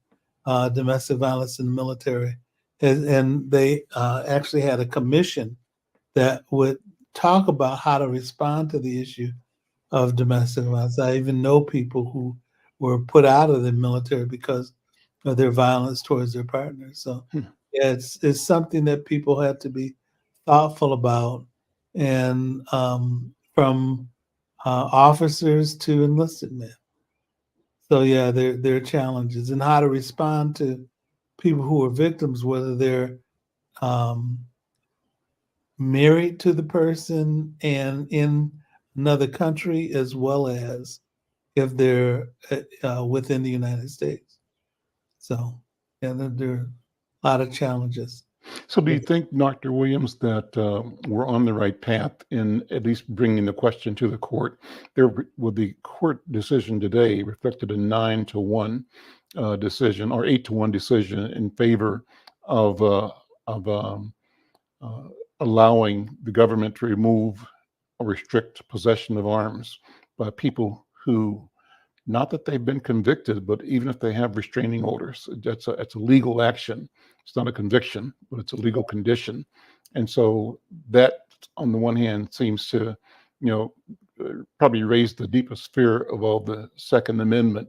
domestic violence in the military. And they actually had a commission that would talk about how to respond to the issue of domestic violence. I even know people who were put out of the military because of their violence towards their partners. So yeah, it's something that people have to be thoughtful about, and from officers to enlisted men. So yeah, there are challenges in how to respond to people who are victims, whether they're married to the person and in another country, as well as if they're within the United States. So yeah, there are a lot of challenges. So do you think, Dr. Williams, that we're on the right path in at least bringing the question to the court? Will the court decision today reflected a 9-1 decision or 8-1 decision in favor of allowing the government to remove or restrict possession of arms by people who, not that they've been convicted, but even if they have restraining orders, it's a legal action. It's not a conviction, but it's a legal condition. And so that, on the one hand, seems to, probably raise the deepest fear of all the Second Amendment.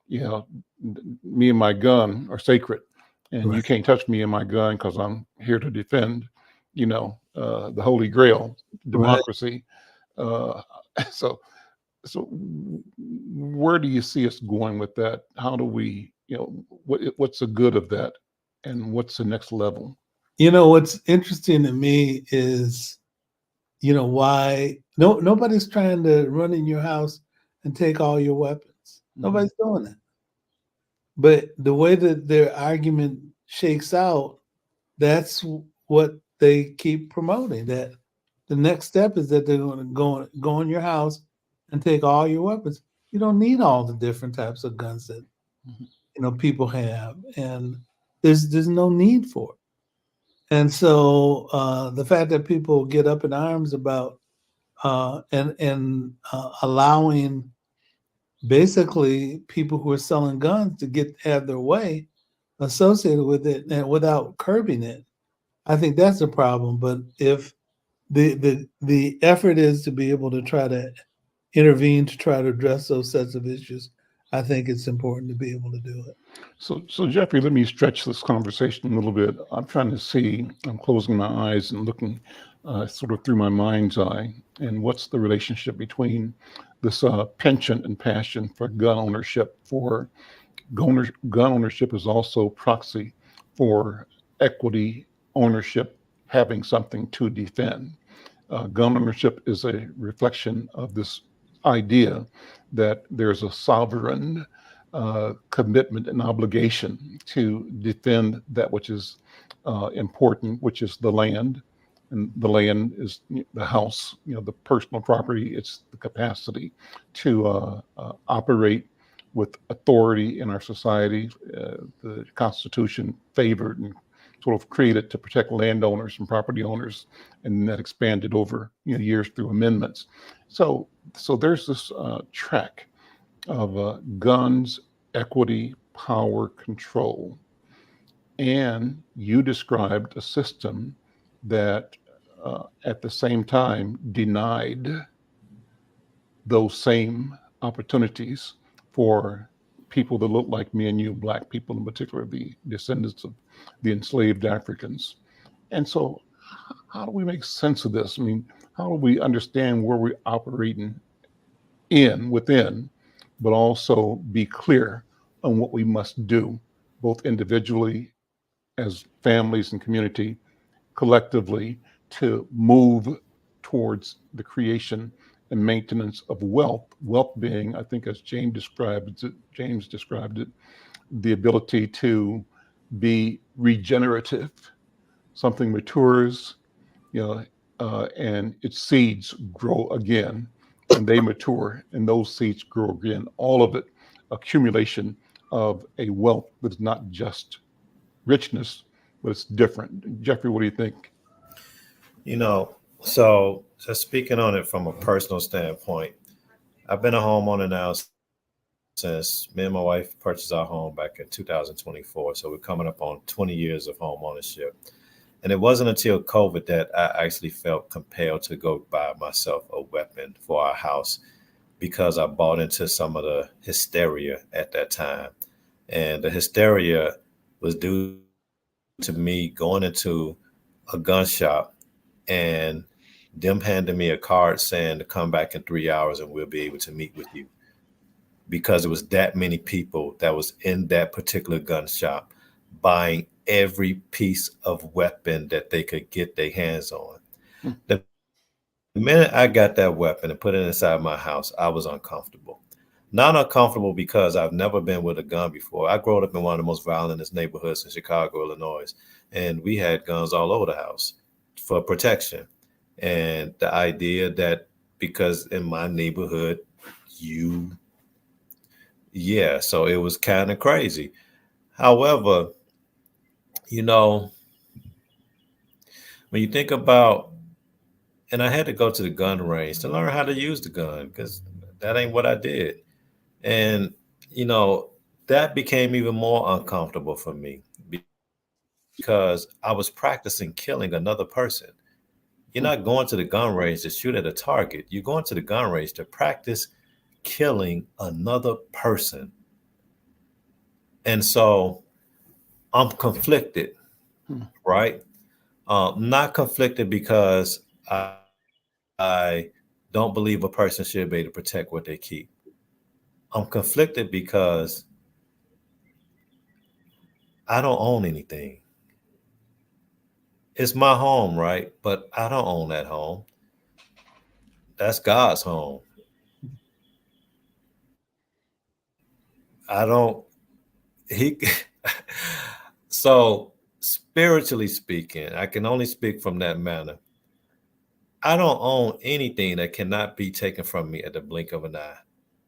Me and my gun are sacred, and you can't touch me and my gun because I'm here to defend, the Holy Grail, democracy. So where do you see us going with that? How do we, what's the good of that, and what's the next level? What's interesting to me is, why nobody's trying to run in your house and take all your weapons. Nobody's doing that. But the way that their argument shakes out, that's what they keep promoting, that the next step is that they're going to go in your house and take all your weapons. You don't need all the different types of guns that people have, and there's no need for it. And so the fact that people get up in arms about and allowing basically people who are selling guns to have their way associated with it and without curbing it, I think that's a problem. But if the effort is to be able to try to intervene to try to address those sets of issues, I think it's important to be able to do it. So Jeffrey, let me stretch this conversation a little bit. I'm trying to see, I'm closing my eyes and looking sort of through my mind's eye, and what's the relationship between this penchant and passion for gun ownership. Gun ownership is also proxy for equity ownership, having something to defend. Gun ownership is a reflection of this idea that there's a sovereign commitment and obligation to defend that which is important, which is the land. And the land is the house, the personal property. It's the capacity to operate with authority in our society. The Constitution favored and sort of created to protect landowners and property owners, and that expanded over years through amendments. So there's this track of guns, equity, power, control, and you described a system that at the same time denied those same opportunities for people that look like me and you, Black people in particular, the descendants of the enslaved Africans. And so, how do we make sense of this? I mean, how do we understand where we're operating within, but also be clear on what we must do, both individually, as families and community, collectively, to move towards the creation and maintenance of wealth. Wealth being, I think, as James described it, the ability to be regenerative. Something matures, and its seeds grow again, and they mature, and those seeds grow again. All of it, accumulation of a wealth that's not just richness, but it's different. Jeffrey, what do you think? So just speaking on it from a personal standpoint, I've been a homeowner now since me and my wife purchased our home back in 2024. So we're coming up on 20 years of home ownership. And it wasn't until COVID that I actually felt compelled to go buy myself a weapon for our house, because I bought into some of the hysteria at that time. And the hysteria was due to me going into a gun shop and them handing me a card saying to come back in 3 hours and we'll be able to meet with you, because it was that many people that was in that particular gun shop buying every piece of weapon that they could get their hands on. The minute I got that weapon and put it inside my house, I was uncomfortable. Not uncomfortable because I've never been with a gun before. I grew up in one of the most violent neighborhoods in Chicago, Illinois, and we had guns all over the house for protection. And the idea that because in my neighborhood, so it was kind of crazy. However, when you think about, and I had to go to the gun range to learn how to use the gun, because that ain't what I did. And, that became even more uncomfortable for me because I was practicing killing another person. You're not going to the gun range to shoot at a target. You're going to the gun range to practice killing another person. And so I'm conflicted, right? Not conflicted because I don't believe a person should be able to protect what they keep. I'm conflicted because I don't own anything. It's my home, right? But I don't own that home. That's God's home. So spiritually speaking, I can only speak from that manner. I don't own anything that cannot be taken from me at the blink of an eye,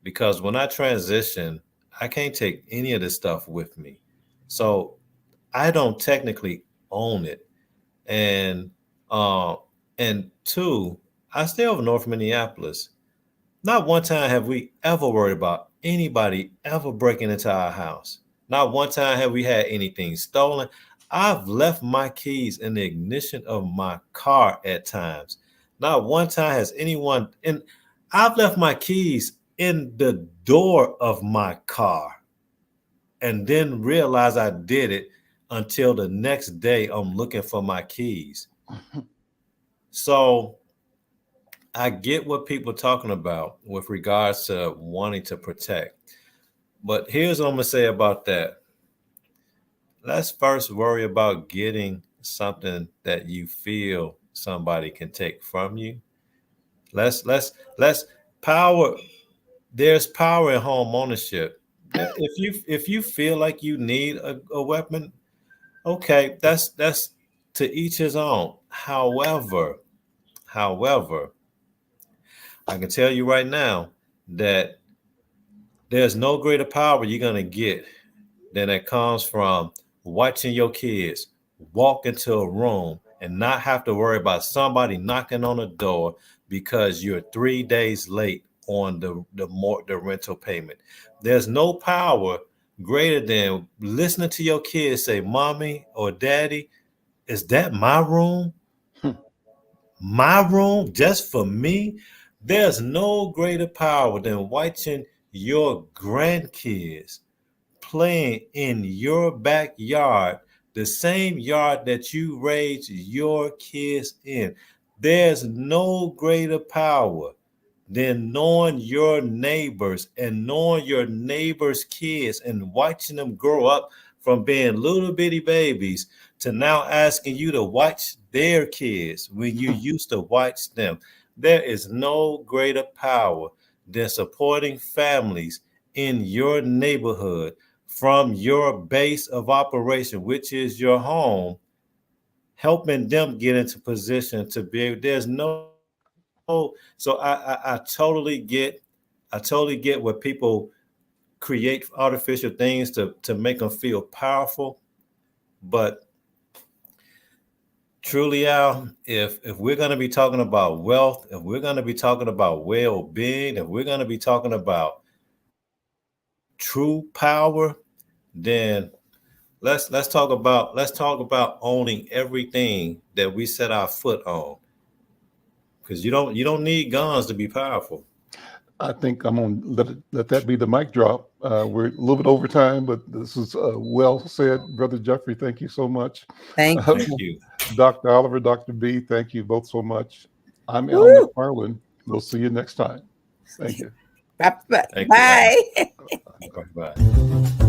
because when I transition, I can't take any of this stuff with me. So I don't technically own it. And two, I stay over North Minneapolis. Not one time have we ever worried about anybody ever breaking into our house. Not one time have we had anything stolen. I've left my keys in the ignition of my car at times. Not one time has anyone, and I've left my keys in the door of my car and then realized I did it until the next day I'm looking for my keys. So I get what people are talking about with regards to wanting to protect. But here's what I'm going to say about that. Let's first worry about getting something that you feel somebody can take from you. Let's power. There's power in home ownership. If you feel like you need a weapon, okay, that's to each his own. However, I can tell you right now that there's no greater power you're gonna get than that comes from watching your kids walk into a room and not have to worry about somebody knocking on the door because you're 3 days late on the rental payment. There's no power greater than listening to your kids say, "Mommy or Daddy, is that my room? My room just for me?" There's no greater power than watching your grandkids playing in your backyard, the same yard that you raised your kids in. There's no greater power than knowing your neighbors and knowing your neighbors' kids and watching them grow up from being little bitty babies to now asking you to watch their kids when you used to watch them. There is no greater power than supporting families in your neighborhood from your base of operation, which is your home, helping them get into position to be able. There's no. So I totally get where people create artificial things to make them feel powerful, but truly, Al, if we're going to be talking about wealth, if we're going to be talking about well-being, if we're going to be talking about true power, then let's talk about owning everything that we set our foot on. Because you don't need guns to be powerful. I think I'm going to let that be the mic drop. We're a little bit over time, but this is well said, Brother Jeffrey. Thank you so much. Thank Thank you. Dr. Oliver, Dr. B, thank you both so much. I'm Al Woo! McFarlane. We'll see you next time. Thank you. Bye. Thank you, Al. Bye.